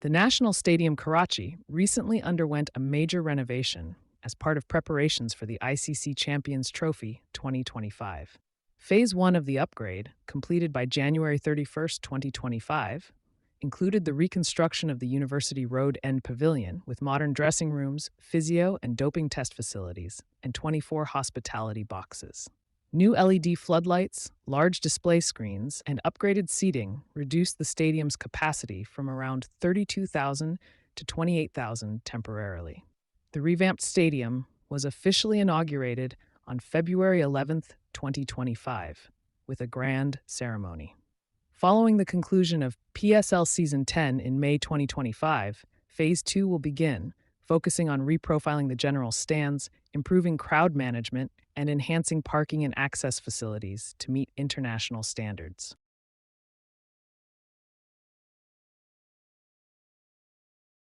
The National Stadium Karachi recently underwent a major renovation as part of preparations for the ICC Champions Trophy 2025. Phase 1 of the upgrade, completed by January 31st, 2025, included the reconstruction of the University Road End Pavilion with modern dressing rooms, physio and doping test facilities, and 24 hospitality boxes. New LED floodlights, large display screens, and upgraded seating reduced the stadium's capacity from around 32,000 to 28,000 temporarily. The revamped stadium was officially inaugurated on February 11th, 2025, with a grand ceremony. Following the conclusion of PSL Season 10 in May 2025, Phase 2 will begin, focusing on reprofiling the general stands, improving crowd management, and enhancing parking and access facilities to meet international standards.